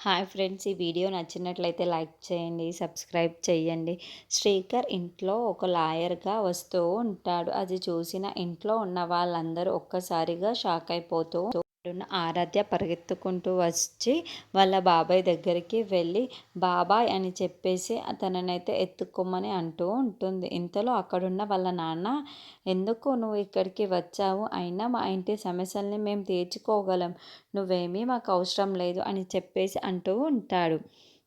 Hi friends, ఈ video నచ్చినట్లయితే like చేయండి, సబ్స్క్రైబ్ చేయండి. శ్రీకర్ ఇంట్లో ఒక లాయర్‌గా వస్తూ ఉంటాడు. అది చూసిన ఇంట్లో ఉన్న వాళ్ళందరూ ఒక్కసారిగా షాక్ అయిపోతూ ఆరాధ్య పరిగెత్తుకుంటూ వచ్చి వాళ్ళ బాబాయ్ దగ్గరికి వెళ్ళి బాబాయ్ అని చెప్పేసి తననైతే ఎత్తుకోమని అంటూ ఉంటుంది. ఇంతలో అక్కడున్న వాళ్ళ నాన్న, ఎందుకు నువ్వు ఇక్కడికి వచ్చావు? అయినా మా ఇంటి సమస్యల్ని మేము తీర్చుకోగలం, నువ్వేమీ మాకు అవసరం లేదు అని చెప్పేసి అంటూ ఉంటాడు.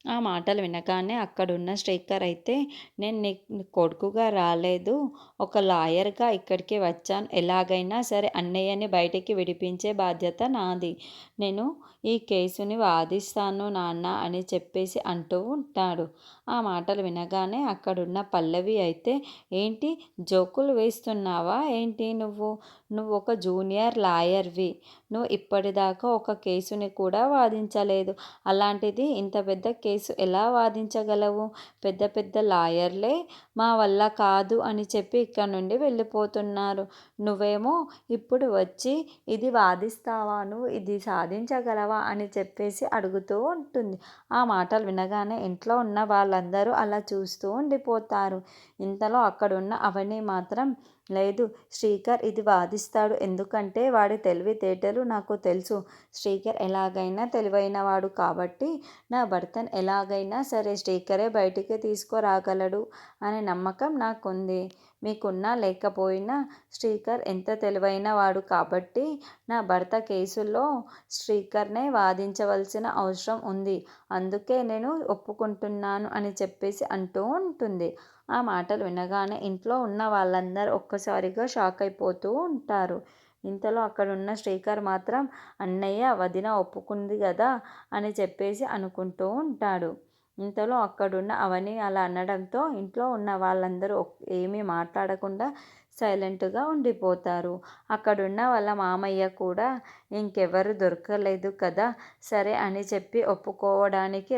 ఆ మాటలు వినగానే అక్కడున్న శ్రీకర్ అయితే, నేను నీ కొడుకుగా రాలేదు, ఒక లాయర్‌గా ఇక్కడికి వచ్చాను. ఎలాగైనా సరే అన్నయ్యని బయటికి విడిపించే బాధ్యత నాది. నేను ఈ కేసుని వాదిస్తాను నాన్న అని చెప్పేసి అంటూ ఉంటాడు. ఆ మాటలు వినగానే అక్కడున్న పల్లవి అయితే, ఏంటి జోకులు వేస్తున్నావా ఏంటి నువ్వు? నువ్వు ఒక జూనియర్ లాయర్‌వి. నువ్వు ఇప్పటిదాకా ఒక కేసుని కూడా వాదించలేదు. అలాంటిది ఇంత పెద్ద కేసు ఎలా వాదించగలవు? పెద్ద పెద్ద లాయర్లే మా వల్ల కాదు అని చెప్పి ఇక్కడ నుండి వెళ్ళిపోతున్నారు. నువ్వేమో ఇప్పుడు వచ్చి ఇది వాదిస్తావా? నువ్వు ఇది సాధించగలవా? అని చెప్పేసి అడుగుతూ ఉంటుంది. ఆ మాటలు వినగానే ఇంట్లో ఉన్న వాళ్ళందరూ అలా చూస్తూ ఉండిపోతారు. ఇంతలో అక్కడున్న అవని మాత్రం, లేదు, శ్రీకర్ ఇది వాదిస్తాడు, ఎందుకంటే వాడి తెలివితేటలు నాకు తెలుసు. శ్రీకర్ ఎలాగైనా తెలివైనవాడు కాబట్టి నా భర్తను ఎలాగైనా సరే శ్రీకరే బయటికి తీసుకురాగలడు అనే నమ్మకం నాకుంది. మీకున్నా లేకపోయినా శ్రీకర్ ఎంత తెలివైన వాడు కాబట్టి నా భర్త కేసులో శ్రీకర్నే వాదించవలసిన అవసరం ఉంది. అందుకే నేను ఒప్పుకుంటున్నాను అని చెప్పేసి అంటూ ఉంటుంది. ఆ మాటలు వినగానే ఇంట్లో ఉన్న వాళ్ళందరూ ఒక్కసారిగా షాక్ అయిపోతూ ఉంటారు. ఇంతలో అక్కడున్న శ్రీకర్ మాత్రం, అన్నయ్య వదిన ఒప్పుకుంది కదా అని చెప్పేసి అనుకుంటూ ఉంటాడు. ఇంతలో అక్కడున్న అవని అలా అనడంతో ఇంట్లో ఉన్న వాళ్ళందరూ ఏమీ మాట్లాడకుండా సైలెంట్గా ఉండిపోతారు. అక్కడున్న వాళ్ళ మామయ్య కూడా, ఇంకెవరు దొరకలేదు కదా, సరే అని చెప్పి ఒప్పుకోవడానికి